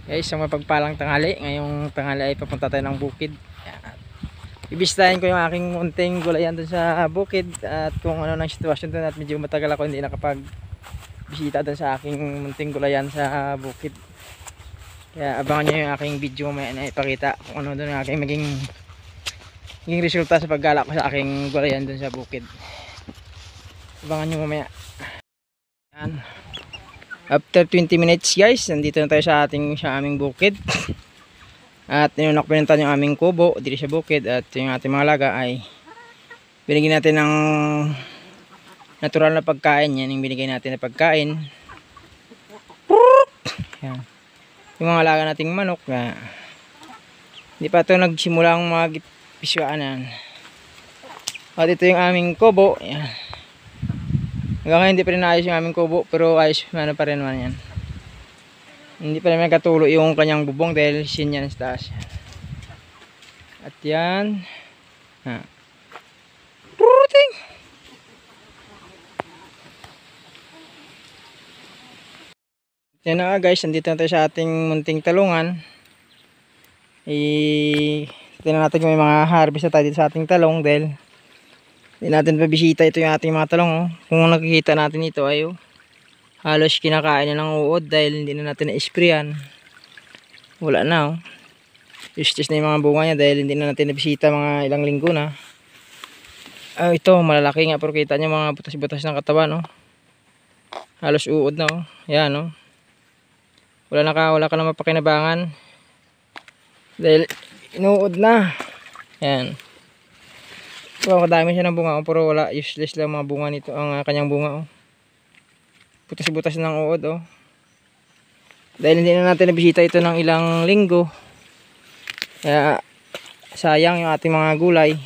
Guys, sa mapagpalang tanghali, ngayong tanghali ay papunta tayo ng bukid. Ibistahin ko yung aking munting gulayan dun sa bukid at kung ano ng sitwasyon dun, at medyo matagal ako hindi nakapag bisita dun sa aking munting gulayan sa bukid. Kaya abangan nyo yung aking video mamaya na ipakita kung ano dun ang aking maging resulta sa paggala ko sa aking gulayan dun sa bukid. Abangan nyo mamaya. Yan. After 20 minutes guys, nandito na tayo sa aming bukid. At ninunak pinuntan yung aming kubo dito sa bukid, at yung ating mga laga ay binigyan natin ng natural na pagkain. Yan yung binigay natin na pagkain. Yan. Yung mga laga nating manok na hindi pa ito nagsimulang magpiswaanan. At ito yung aming kubo. Yan. Hanggang ngayon hindi pa rin naayos yung aming kubo, pero ayos ano pa rin naman yan. Hindi pa naman katulo yung kanyang bubong dahil sin yan sa taas. At yan. Puting! Yan na guys, nandito na tayo sa ating munting talungan. Tingnan natin kung may mga harvest na tayo dito sa ating talong dahil hindi natin pabisita ito yung ating mga talong. Oh. Kung nakikita natin ito ay halos kinakain na ng uod dahil hindi na natin na-sprayan. Wala na. Oh. Useless na yung mga bunga niya dahil hindi na natin nabisita mga ilang linggo na. Ito malalaki nga pero kita nyo mga butas-butas ng katawan. Oh. Halos uod na. Oh. Yan. Oh. Wala ka na mapakinabangan dahil inuod na. Yan. Kadami siya ng bunga, pero wala, useless lang mga bunga nito, ang kanyang bunga. Butas-butas ng uod. Dahil hindi na natin nabisita ito ng ilang linggo, kaya sayang yung ating mga gulay.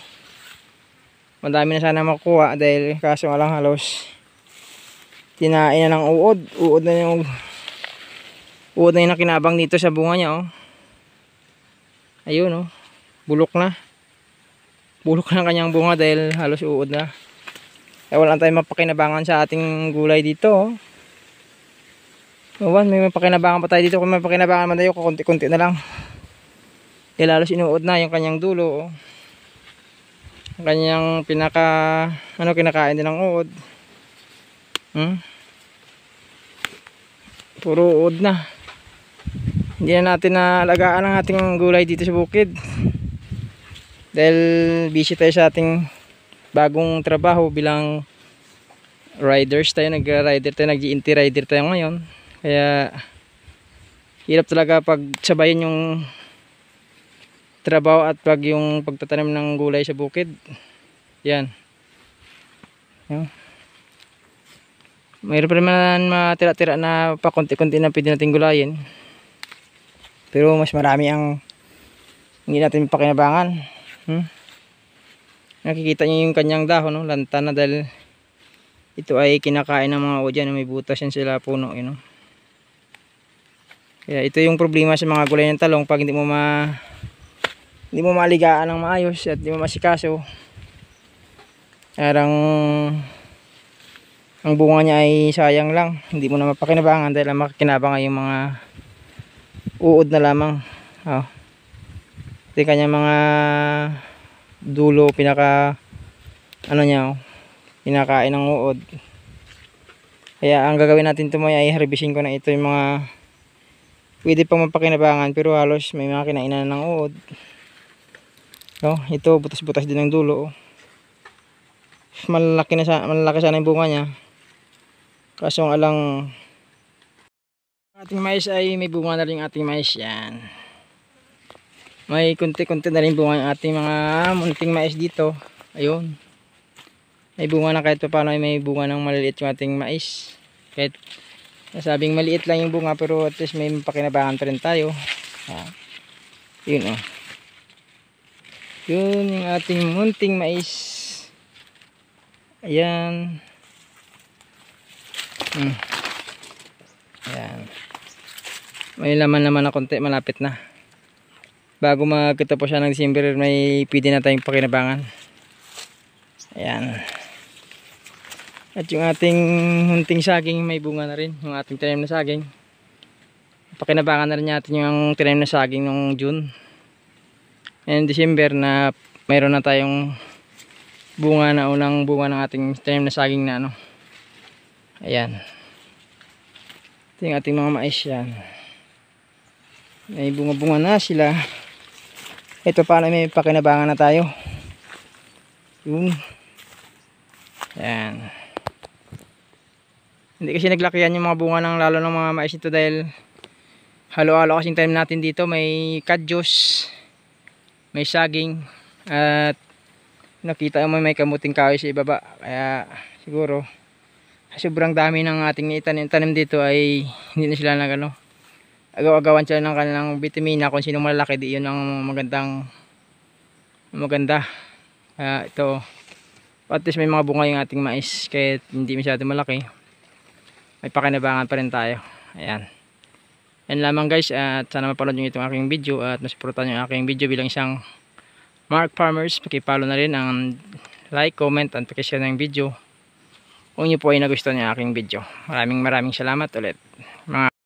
Madami na sana makuha dahil kaso nga lang halos tinain na ng uod na yung nakinabang dito sa bunga niya. Ayun, bulok na kanyang bunga dahil halos uod na. Kaya wala tayong mapakinabangan sa ating gulay dito. May mapakinabangan pa tayo dito. Kung may mapakinabangan man tayo, konti-konti na lang. Dahil halos inuod na yung kanyang dulo. Ang kanyang kinakain din ng uod. Puro uod na. Hindi na natin naalagaan ang ating gulay dito sa bukid. Dahil busy tayo sa ating bagong trabaho bilang riders tayo, nag-GNT rider tayo ngayon. Kaya hirap talaga pag sabayan yung trabaho at yung pagtatanim ng gulay sa bukid. Yan. Mayroon pa naman matira-tira na pakunti-kunti na pwede natin gulayin. Pero mas marami ang hindi natin pakinabangan. Nakikita niyo yung kanyang dahon, lanta na dahil ito ay kinakain ng mga uod yan. May butas yan sila puno. Kaya ito yung problema sa mga gulay ng talong. Pag hindi mo maligaan ng maayos at hindi mo masikaso, parang ang bunga niya ay sayang lang. Hindi mo na mapakinabangan dahil ang makakinabang ay yung mga uod na lamang. Ito yung kanyang mga dulo, pinakain ng uod. Kaya ang gagawin natin ito ay harvesting ko na ito yung mga pwede pang mapakinabangan pero halos may mga kinainan ng uod. Ito butas-butas din ng dulo. Malaki sana yung bunga niya, kaso nga lang ating mais ay may bunga na rin ating mais. Yan, may kunti-kunti na rin bunga yung ating mga munting mais dito. Ayun, may bunga na kahit pa paano, ay may bunga ng maliliit yung ating mais. Kahit nasabing maliit lang yung bunga, pero at least may pakinabangan pa rin tayo. Yun yun yung ating munting mais. Ayan. Ayan, may laman naman na konti, malapit na. Bago magkatapos siya ng December, may pwede na tayong pakinabangan. Ayan. At yung ating hunting saging, may bunga na rin. Yung ating tanim na saging. pakinabangan na rin natin yung tinanim na saging nung June and December na mayroon na tayong bunga na, unang bunga ng ating tinanim na saging na ano. Ayan, ito yung ating mga mais yan, may bunga-bunga na sila. Ito paano, may pakinabangan na tayo. Yun. Ayan. Hindi kasi naglakihan yung mga bunga ng lalo ng mga mais nito dahil halo-halo kasing tanim natin dito. May kadyos, may saging, at nakita mo may kamuting kahoy sa ibaba. Kaya siguro sobrang dami ng ating tanim dito ay hindi na sila nagano, agaw-agawan sila ng kanilang vitamina. Kung sino malalaki, di yun ang maganda. Ito at least may mga bunga yung ating mais kahit hindi masyado malaki, may pakinabangan pa rin tayo. Ayan, yan lamang guys, at sana mapanood nyo itong aking video at masuportahan nyo aking video bilang isang Mark Farmers. Pakipollow na rin ang like, comment, at pakishare ng video kung nyo po ay nagustuhan yung aking video. Maraming salamat ulit mga